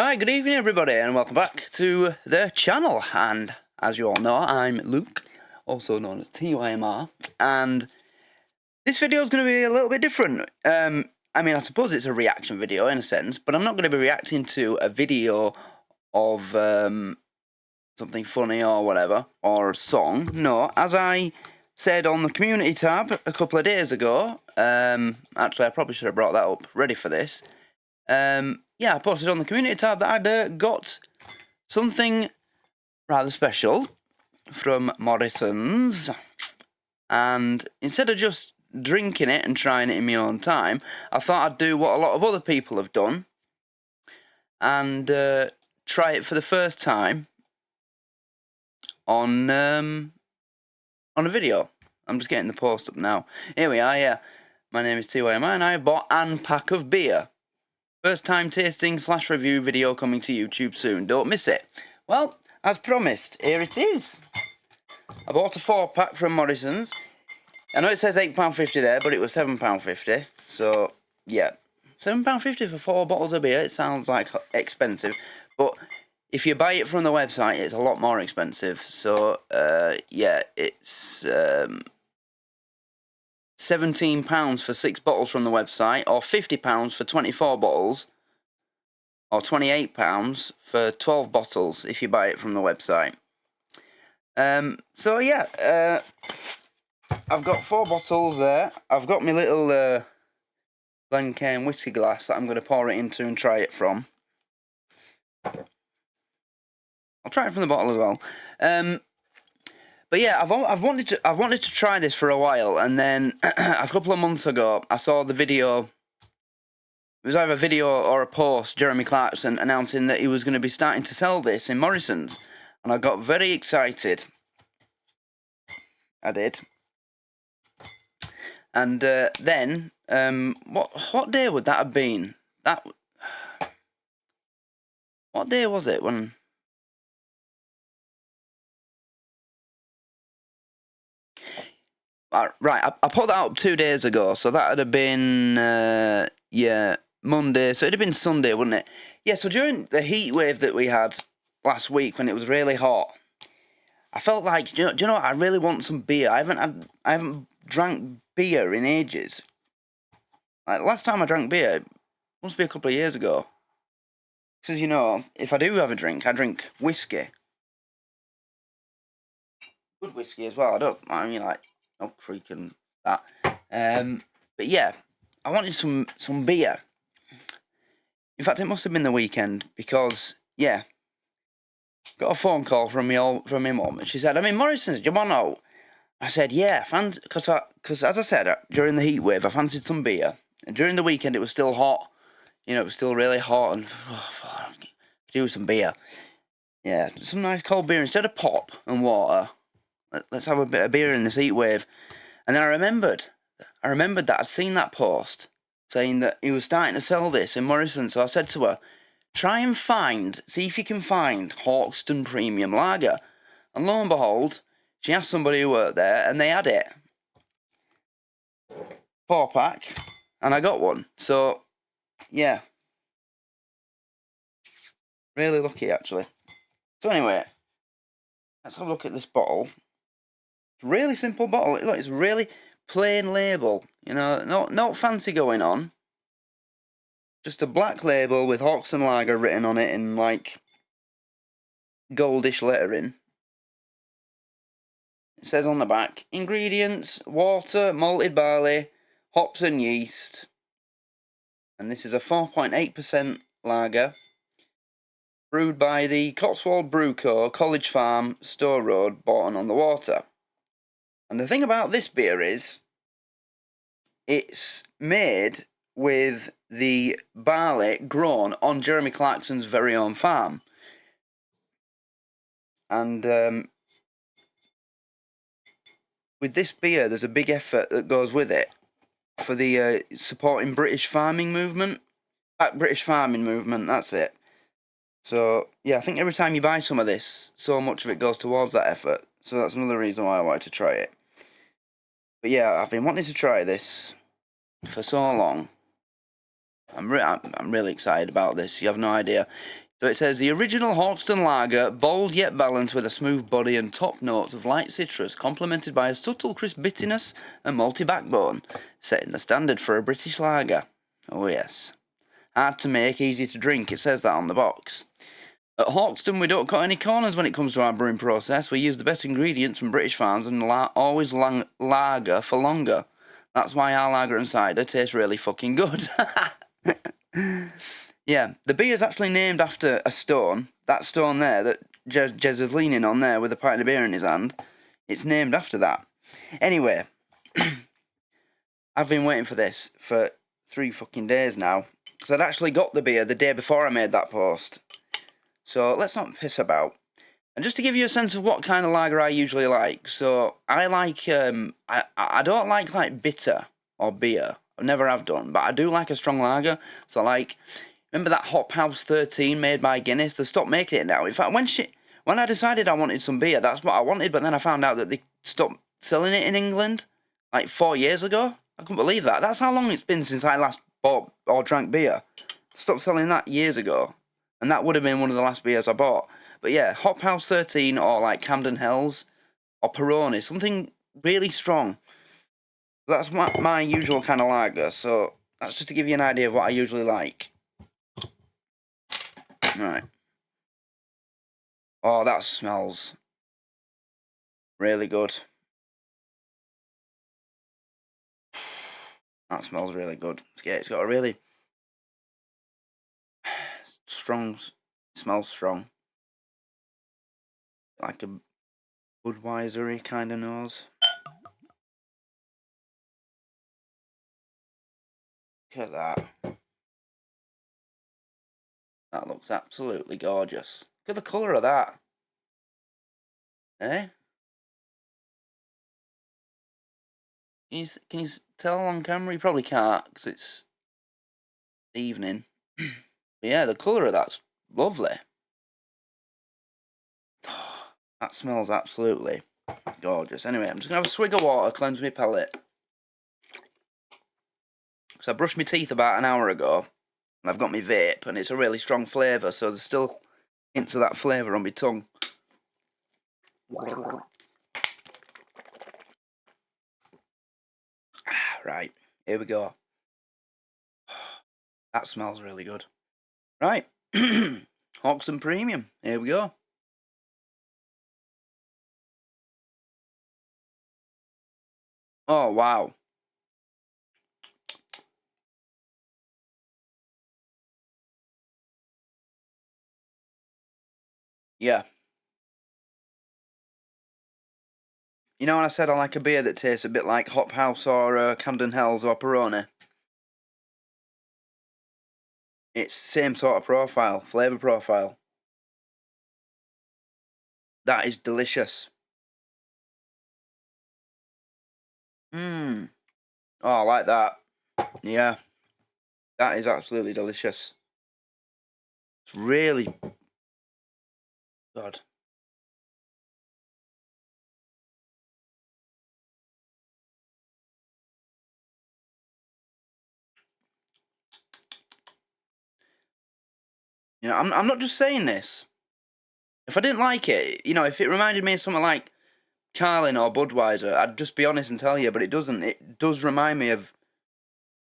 Hi, good evening everybody and welcome back to the channel, and as you all know, I'm Luke, also known as TYMR, and this video is going to be a little bit different. I suppose it's a reaction video in a sense, but I'm not going to be reacting to a video of something funny or whatever, or a song. No, as I said on the community tab a couple of days ago, actually I probably should have brought that up ready for this. Yeah, I posted on the community tab that I'd got something rather special from Morrison's, and instead of just drinking it and trying it in my own time, I thought I'd do what a lot of other people have done and try it for the first time on a video. I'm just getting the post up now. Here we are, yeah. My name is TYMI and I bought an pack of beer. First time tasting / review video coming to YouTube soon. Don't miss it. Well, as promised, here it is. I bought a 4-pack from Morrison's. I know it says £8.50 there, but it was £7.50. So, yeah. £7.50 for 4 bottles of beer. It sounds like expensive. But if you buy it from the website, it's a lot more expensive. So, yeah, it's £17 for 6 bottles from the website, or £50 for 24 bottles, or £28 for 12 bottles if you buy it from the website. So yeah, I've got 4 bottles there. I've got my little Glencairn whiskey glass that I'm going to pour it into and try it from. I'll try it from the bottle as well. But yeah, I've wanted to try this for a while, and then a couple of months ago I saw the video. It was either a video or a post, Jeremy Clarkson announcing that he was going to be starting to sell this in Morrison's, and I got very excited. I did. And then what day would that have been? What day was it when? Right, I put that up 2 days ago, so that would have been, yeah, Monday, so it'd have been Sunday, wouldn't it? Yeah, so during the heat wave that we had last week when it was really hot, I felt like, do you know what, I really want some beer. I haven't drank beer in ages. Like, last time I drank beer must be a couple of years ago. Because, you know, if I do have a drink, I drink whiskey. Good whiskey as well, I mean, like, no freaking that. But yeah, I wanted some beer. In fact, it must have been the weekend because, yeah, got a phone call from my mum, and she said, "I'm in Morrison's, do you want to?" I said, "Yeah, because as I said, during the heat wave, I fancied some beer, and during the weekend it was still hot. You know, it was still really hot, and I could do with some beer. Yeah, some nice cold beer instead of pop and water. Let's have a bit of beer in this heat wave." And then I remembered that I'd seen that post saying that he was starting to sell this in Morrison. So I said to her, try and see if you can find Hawkstone Premium Lager. And lo and behold, she asked somebody who worked there, and they had it. 4-pack, and I got one. So, yeah. Really lucky, actually. So anyway, let's have a look at this bottle. Really simple bottle. Look, it's really plain label. You know, no fancy going on. Just a black label with Hawkstone Lager written on it in, like, goldish lettering. It says on the back, ingredients, water, malted barley, hops and yeast. And this is a 4.8% lager, brewed by the Cotswold Brew Co., College Farm, Stowe Road, Bourton on the Water. And the thing about this beer is, it's made with the barley grown on Jeremy Clarkson's very own farm. And with this beer, there's a big effort that goes with it for the supporting British farming movement. British farming movement, that's it. So, yeah, I think every time you buy some of this, so much of it goes towards that effort. So that's another reason why I wanted to try it. But yeah, I've been wanting to try this for so long. I'm really excited about this. You have no idea. So it says, the original Hawkstone lager, bold yet balanced with a smooth body and top notes of light citrus, complemented by a subtle crisp bitterness and malty backbone, setting the standard for a British lager. Oh yes. Hard to make, easy to drink, it says that on the box. At Hawkstone, we don't cut any corners when it comes to our brewing process. We use the best ingredients from British farms and always lager for longer. That's why our lager and cider taste really fucking good. Yeah, the beer's actually named after a stone. That stone there that Jez is leaning on there with a pint of beer in his hand. It's named after that. Anyway, I've been waiting for this for 3 fucking days now. Because I'd actually got the beer the day before I made that post. So let's not piss about. And just to give you a sense of what kind of lager I usually like. So I like, I don't like bitter or beer. I never have done. But I do like a strong lager. So like... Remember that Hop House 13 made by Guinness? They stopped making it now. In fact, when I decided I wanted some beer, that's what I wanted, but then I found out that they stopped selling it in England, like 4 years ago. I couldn't believe that. That's how long it's been since I last bought or drank beer. They stopped selling that years ago, and that would have been one of the last beers I bought. But yeah, Hop House 13 or like Camden Hells or Peroni, something really strong. That's my usual kind of lager, so that's just to give you an idea of what I usually like. Right. Oh, that smells really good. That smells really good. Yeah, it's got a really strong, smells strong. Like a Budweiser-y kind of nose. Look at that. That looks absolutely gorgeous. Look at the colour of that. Eh? Can you tell on camera? You probably can't, because it's evening. But yeah, the colour of that's lovely. That smells absolutely gorgeous. Anyway, I'm just going to have a swig of water, cleanse my palate. So I brushed my teeth about an hour ago, and I've got my vape, and it's a really strong flavour, so there's still hints of that flavour on my tongue. Right, here we go. That smells really good. Right, Hawkstone Premium, here we go. Oh, wow. Yeah. You know when I said I like a beer that tastes a bit like Hop House or Camden Hells or Peroni? It's the same sort of profile, flavour profile. That is delicious. Mmm. Oh, I like that. Yeah. That is absolutely delicious. It's really good. You know, I'm not just saying this. If I didn't like it, you know, if it reminded me of something like Carlin or Budweiser, I'd just be honest and tell you, but it doesn't. It does remind me of,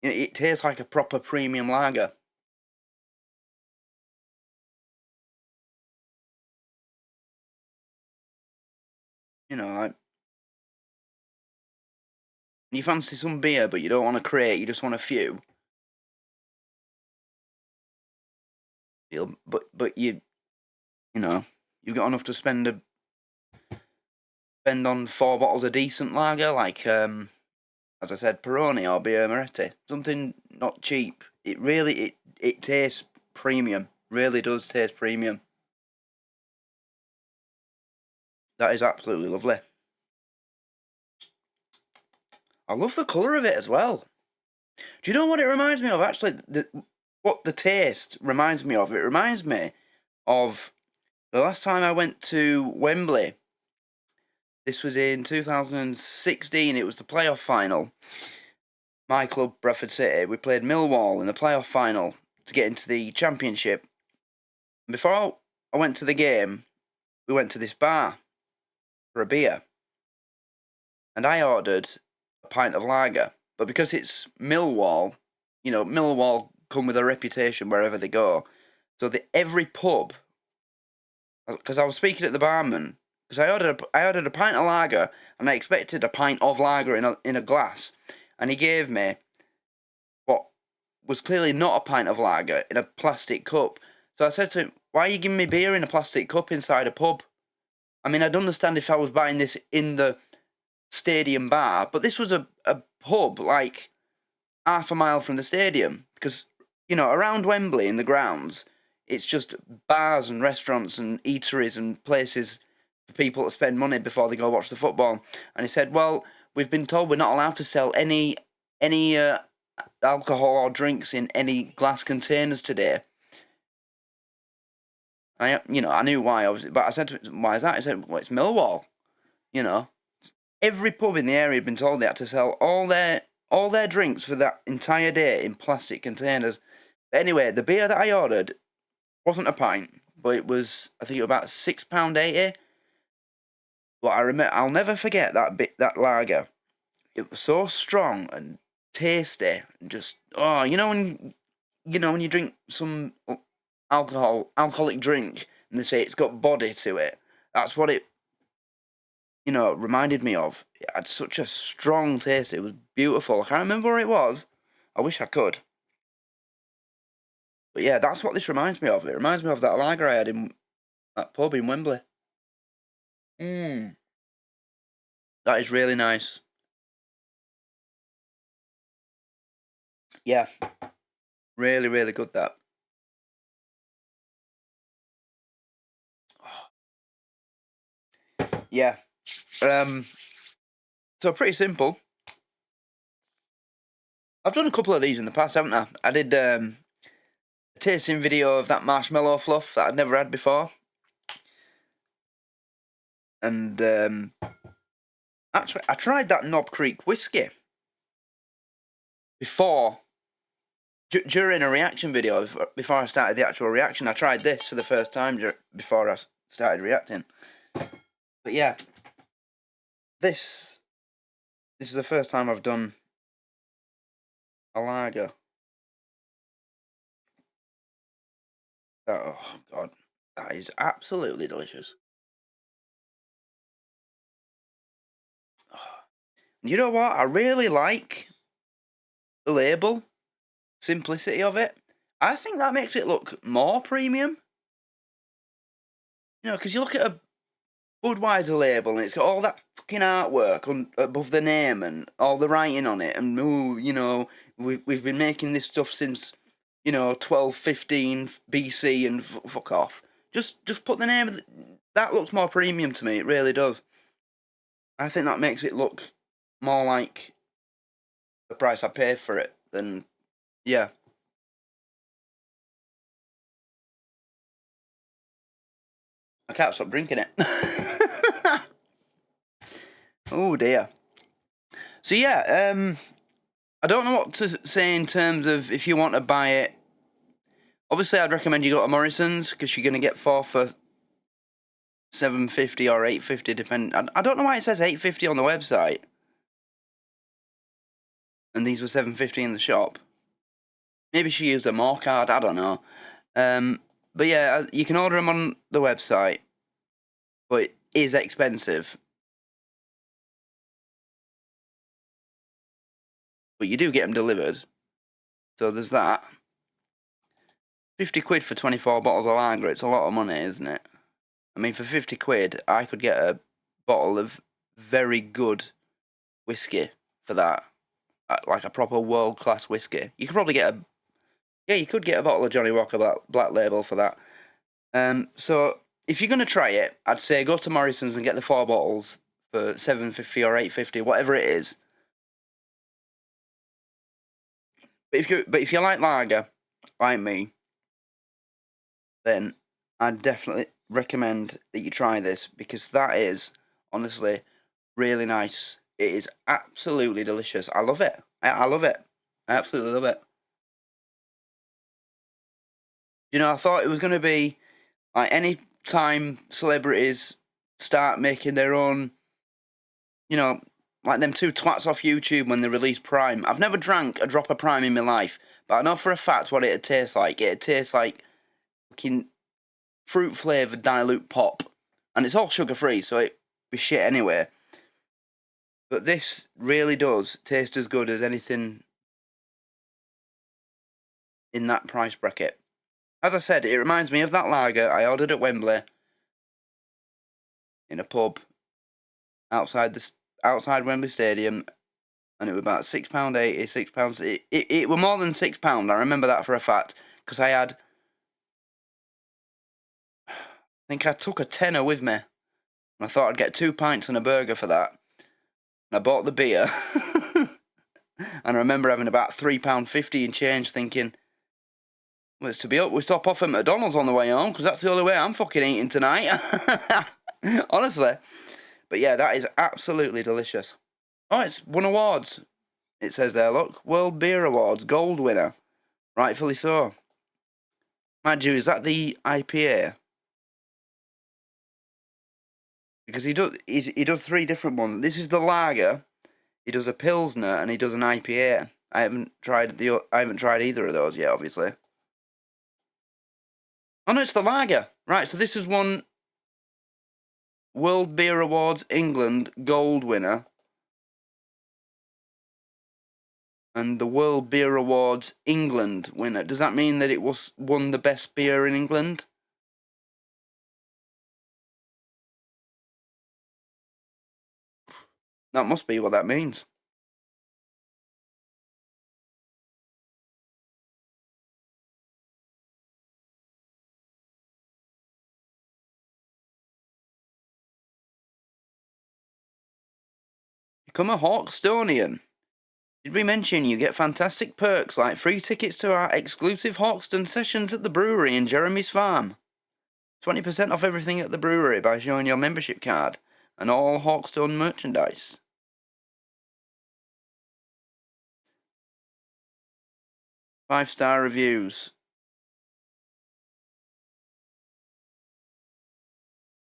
you know, it tastes like a proper premium lager. You know, like, you fancy some beer, but you don't want a crate, you just want a few. But you know, you've got enough to spend on 4 bottles of decent lager, like as I said, Peroni or Birra Moretti. Something not cheap. It really it tastes premium. Really does taste premium. That is absolutely lovely. I love the colour of it as well. Do you know what it reminds me of? Actually, what the taste reminds me of? It reminds me of the last time I went to Wembley. This was in 2016. It was the playoff final. My club, Bradford City, we played Millwall in the playoff final to get into the championship. Before I went to the game, we went to this bar for a beer, and I ordered a pint of lager. But because it's Millwall, Millwall come with a reputation wherever they go. So every pub, because I was speaking at the barman, because I ordered a pint of lager, and I expected a pint of lager in a glass, and he gave me what was clearly not a pint of lager in a plastic cup. So I said to him, "Why are you giving me beer in a plastic cup inside a pub?" I mean, I'd understand if I was buying this in the stadium bar, but this was a pub like half a mile from the stadium, because around Wembley in the grounds, it's just bars and restaurants and eateries and places for people to spend money before they go watch the football. And he said, "Well, we've been told we're not allowed to sell any alcohol or drinks in any glass containers today." I knew why, obviously, but I said to him, "Why is that?" He said, "Well, it's Millwall. Every pub in the area had been told they had to sell all their drinks for that entire day in plastic containers." But anyway, the beer that I ordered wasn't a pint, but it was, I think, about £6.80. But I'll never forget that lager. It was so strong and tasty, and just when you drink some alcoholic drink and they say it's got body to it. That's what it reminded me of. It had such a strong taste. It was beautiful. I can't remember where it was. I wish I could. But yeah, that's what this reminds me of. It reminds me of that lager I had in that pub in Wembley. That is really nice. Yeah. Really, really good, that. Yeah. So pretty simple. I've done a couple of these in the past, haven't I? I did a tasting video of that marshmallow fluff that I'd never had before. And actually, I tried that Knob Creek whiskey before, during a reaction video, before I started the actual reaction. I tried this for the first time before I started reacting. But yeah, this is the first time I've done a lager. Oh, God. That is absolutely delicious. You know what? I really like the label, simplicity of it. I think that makes it look more premium. Because you look at a Budweiser label and it's got all that fucking artwork above the name and all the writing on it, and we've been making this stuff since 1215 BC, and fuck off. Just put the name. That looks more premium to me. It really does. I think that makes it look more like the price I paid for it than, yeah. I can't stop drinking it. Oh dear. So yeah, I don't know what to say in terms of if you want to buy it. Obviously, I'd recommend you go to Morrison's, because you're going to get 4 for £7.50 or £8.50, depending. I don't know why it says £8.50 on the website, and these were £7.50 in the shop. Maybe she used a more card. I don't know. But yeah, you can order them on the website, but it is expensive. But you do get them delivered, so there's that. 50 quid for 24 bottles of lager. It's a lot of money, isn't it? I mean, for 50 quid, I could get a bottle of very good whiskey for that. Like a proper world-class whiskey. You could probably get you could get a bottle of Johnny Walker Black Label for that. So, if you're going to try it, I'd say go to Morrison's and get the 4 bottles for £7.50 or £8.50, whatever it is. But if you like lager, like me, then I'd definitely recommend that you try this, because that is, honestly, really nice. It is absolutely delicious. I love it. I love it. I absolutely love it. I thought it was going to be Like, any time celebrities start making their own, you know, like them two twats off YouTube when they release Prime. I've never drank a drop of Prime in my life, but I know for a fact what it'd taste like. It'd taste like fucking fruit-flavoured dilute pop. And it's all sugar-free, so it'd be shit anyway. But this really does taste as good as anything in that price bracket. As I said, it reminds me of that lager I ordered at Wembley in a pub outside Wembley Stadium, and it was about £6.80, £6. It were more than £6. I remember that for a fact, because I think I took a tenner with me, and I thought I'd get 2 pints and a burger for that. And I bought the beer, and I remember having about £3.50 in change, thinking, well, it's to be up. We stop off at McDonald's on the way home, because that's the only way I'm fucking eating tonight. Honestly. But yeah, that is absolutely delicious. Oh, it's won awards. It says there, look. World Beer Awards, gold winner. Rightfully so. Mind you, is that the IPA? Because he does 3 different ones. This is the lager. He does a Pilsner and he does an IPA. I haven't tried either of those yet, obviously. Oh no, it's the lager. Right, so this is one World Beer Awards England gold winner. And the World Beer Awards England winner. Does that mean that it won the best beer in England? That must be what that means. Become a Hawkstonian. Did we mention you get fantastic perks like free tickets to our exclusive Hawkstone sessions at the brewery in Jeremy's Farm? 20% off everything at the brewery by showing your membership card and all Hawkstone merchandise. Five-star reviews.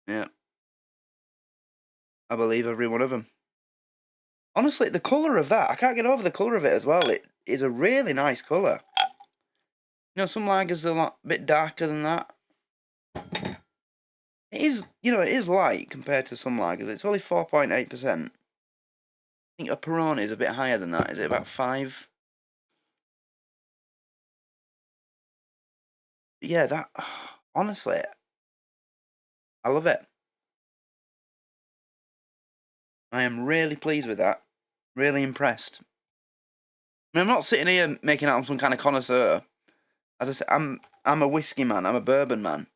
Yeah. I believe every one of them. Honestly, the colour of that, I can't get over the colour of it as well. It is a really nice colour. You know, some lagers are a bit darker than that. It is, it is light compared to some lagers. It's only 4.8%. I think a Peroni is a bit higher than that. Is it about 5? Yeah, that, honestly, I love it. I am really pleased with that. Really impressed. I mean, I'm not sitting here making out I'm some kind of connoisseur. As I said, I'm a whiskey man. I'm a bourbon man.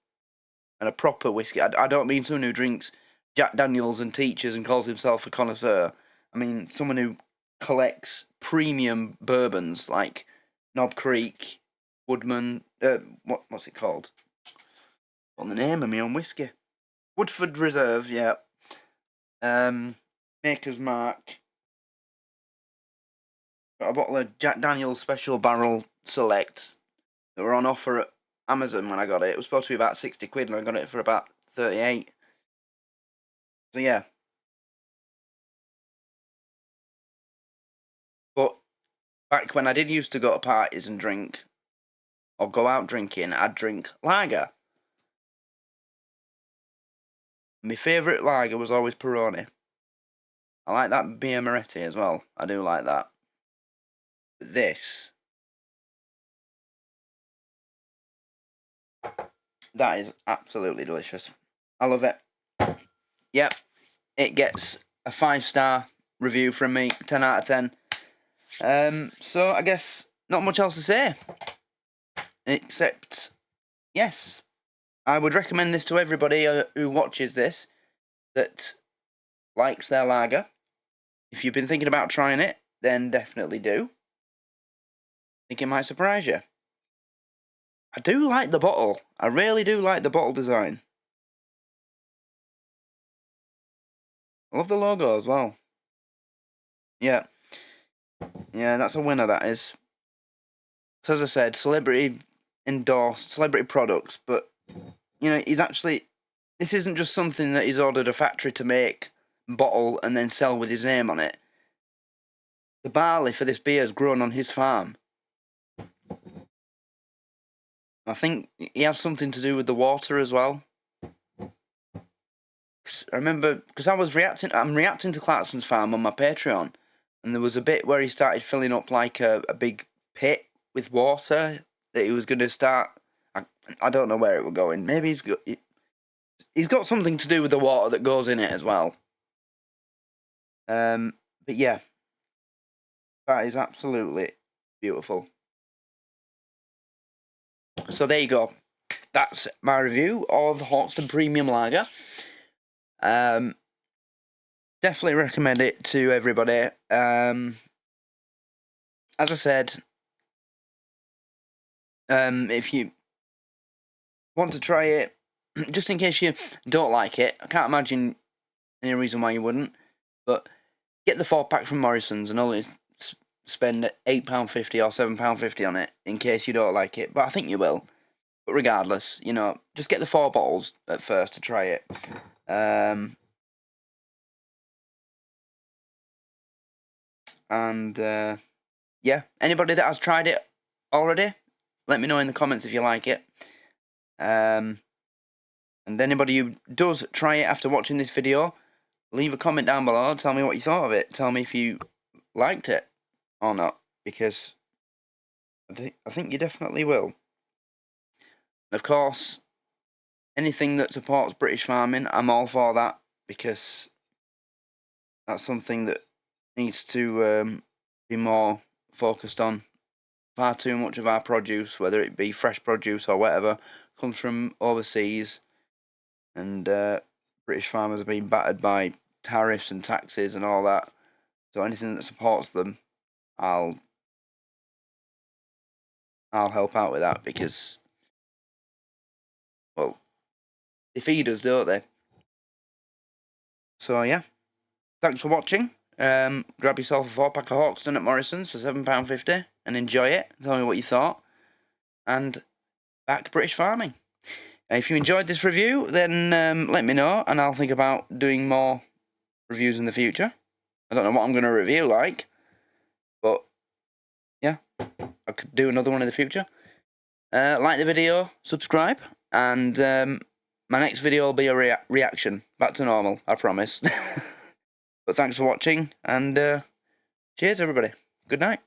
And a proper whiskey. I don't mean someone who drinks Jack Daniels and teaches and calls himself a connoisseur. I mean someone who collects premium bourbons like Knob Creek, Woodman. What's it called? What's the name of my own whiskey? Woodford Reserve. Yeah. Maker's Mark. Got a bottle of Jack Daniels Special Barrel Selects that were on offer at Amazon when I got it. It was supposed to be about 60 quid and I got it for about 38. So yeah. But back when I did used to go to parties and drink, or go out drinking, I'd drink lager. My favourite lager was always Peroni. I like that Beer Moretti as well. I do like that. But this, that is absolutely delicious. I love it. Yep, it gets a 5-star review from me, 10 out of 10. So I guess not much else to say. Except, yes, I would recommend this to everybody who watches this that likes their lager. If you've been thinking about trying it, then definitely do. I think it might surprise you. I do like the bottle. I really do like the bottle design. I love the logo as well. Yeah. Yeah, that's a winner, that is. So as I said, celebrity endorsed, celebrity products, but you know, he's actually, this isn't just something that he's ordered a factory to make, bottle, and then sell with his name on it. The barley for this beer is grown on his farm. I think he has something to do with the water as well. I remember, because I'm reacting to Clarkson's farm on my Patreon, and there was a bit where he started filling up like a big pit with water that he was going to start. I don't know where it was going. Maybe he's got something to do with the water that goes in it as well. But yeah, that is absolutely beautiful. So there you go. That's my review of Hawkstone Premium Lager. Definitely recommend it to everybody. As I said, if you want to try it, just in case you don't like it, I can't imagine any reason why you wouldn't, but get the 4-pack from Morrison's and only spend £8.50 or £7.50 on it in case you don't like it, but I think you will. But regardless, you know, just get the 4 bottles at first to try it. Yeah, anybody that has tried it already, let me know in the comments if you like it. And anybody who does try it after watching this video, leave a comment down below, tell me what you thought of it, tell me if you liked it or not, because I think you definitely will. And of course, anything that supports British farming, I'm all for that, because that's something that needs to be more focused on. Far too much of our produce, whether it be fresh produce or whatever, comes from overseas, and British farmers are being battered by tariffs and taxes and all that. So anything that supports them, I'll help out with that, because, well, they feed us, don't they? So yeah, thanks for watching. Grab yourself a 4-pack of Hawkstone at Morrison's for £7.50 and enjoy it. Tell me what you thought. And back to British farming. If you enjoyed this review, then let me know, and I'll think about doing more reviews in the future. I don't know what I'm going to review like, but yeah, I could do another one in the future. Like the video, subscribe, and my next video will be a reaction. Back to normal, I promise. But thanks for watching, and cheers everybody. Good night.